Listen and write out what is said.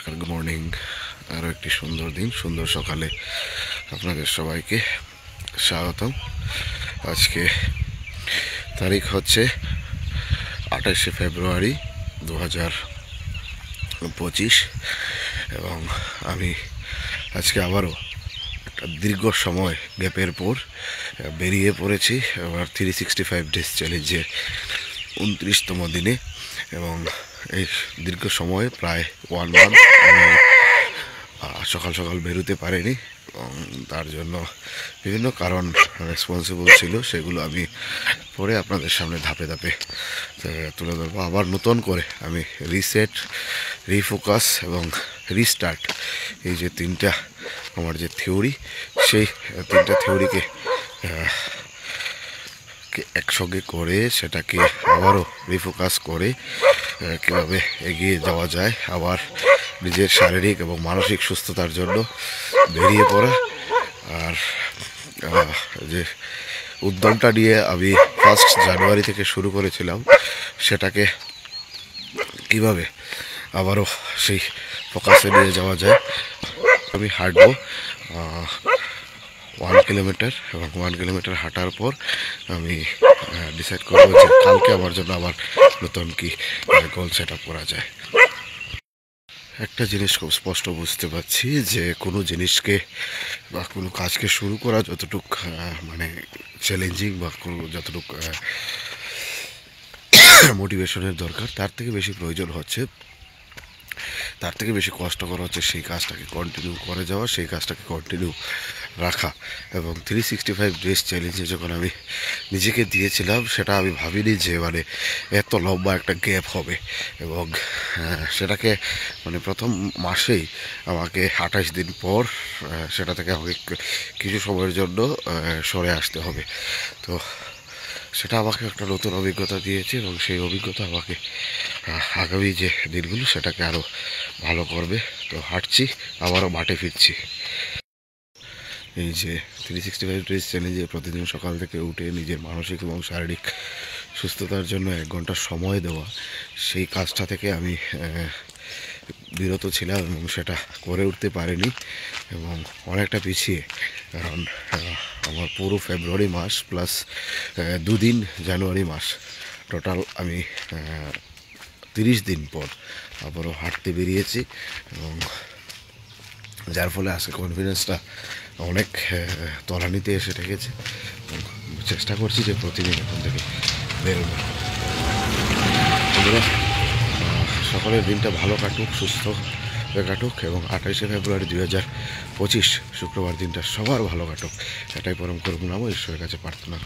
Good morning. আরও একটি সুন্দর দিন, সুন্দর সকালে আপনাদের সবাইকে স্বাগতম। আজকে তারিখ হচ্ছে 28শে ফেব্রুয়ারি 2025 এবং আমি আজকে আবারও একটা দীর্ঘ সময় গ্যাপের পর বেরিয়ে পড়েছি আবার 365 ডেজ চ্যালেঞ্জের 29তম দিনে। এবং এই দীর্ঘ সময়ে প্রায় 1 মান্থ আমি সকাল সকাল বেরোতে পারিনি এবং তার জন্য বিভিন্ন কারণ রেসপন্সিবল ছিল, সেগুলো আমি পরে আপনাদের সামনে ধাপে ধাপে তুলে ধরবো। আবার নতুন করে আমি রিসেট, রিফোকাস এবং রিস্টার্ট, এই যে তিনটা আমার যে থিওরি, সেই তিনটা থিওরিকে একসঙ্গে করে সেটাকে আবারও রিফোকাস করে কীভাবে এগিয়ে যাওয়া যায়, আবার নিজের শারীরিক এবং মানসিক সুস্থতার জন্য বেরিয়ে পড়া। আর যে উদ্যমটা নিয়ে আমি 1 জানুয়ারি থেকে শুরু করেছিলাম, সেটাকে কিভাবে আবারও সেই ফোকাসে নিয়ে যাওয়া যায়। আমি হাঁটবো 1 কিলোমিটার এবং 1 কিলোমিটার হাঁটার পর আমি ডিসাইড করবো যে কালকে আমার জন্য আবার নতুন কি গোল সেট আপ করা যায়। একটা জিনিস খুব স্পষ্ট বুঝতে পারছি যে কোনো জিনিসকে বা কোনো কাজকে শুরু করা যতটুক মানে চ্যালেঞ্জিং বা যতটুক মোটিভেশনের দরকার, তার থেকে বেশি প্রয়োজন হচ্ছে, তার থেকে বেশি কষ্টকর হচ্ছে সেই কাজটাকে কন্টিনিউ করে যাওয়া, সেই কাজটাকে কন্টিনিউ রাখা। এবং 365 ডেজ চ্যালেঞ্জে যখন আমি নিজেকে দিয়েছিলাম, সেটা আমি ভাবিনি যে মানে এত লম্বা একটা গ্যাপ হবে। এবং সেটাকে মানে প্রথম মাসেই আমাকে 28 দিন পর সেটা থেকে আমাকে কিছু সময়ের জন্য সরে আসতে হবে। তো সেটা আমাকে একটা নতুন অভিজ্ঞতা দিয়েছে এবং সেই অভিজ্ঞতা আমাকে আগামী যে দিনগুলো সেটাকে আরও ভালো করবে। তো হাঁটছি, আবারও মাঠে ফিরছি। এই যে 365 ডেজ চ্যালেঞ্জে প্রতিদিন সকাল থেকে উঠে নিজের মানসিক এবং শারীরিক সুস্থতার জন্য 1 ঘন্টা সময় দেওয়া, সেই কাজটা থেকে আমি বিরত ছিলাম এবং সেটা করে উঠতে পারিনি এবং অনেকটা পিছিয়ে। কারণ আমার পুরো ফেব্রুয়ারি মাস প্লাস 2 দিন জানুয়ারি মাস, টোটাল আমি 30 দিন পর আবারও হাঁটতে বেরিয়েছি এবং যার ফলে আজকে কনফিডেন্সটা অনেক তলানিতে এসে ঠেকেছে। চেষ্টা করছি যে প্রতিদিন এখন থেকে বেরোবো। সকলের দিনটা ভালো কাটুক, সুস্থ কাটুক এবং 28শে ফেব্রুয়ারি 2025 শুক্রবার দিনটা সবার ভালো কাটুক, এটাই পরম করুণাময় ঈশ্বরের কাছে প্রার্থনা।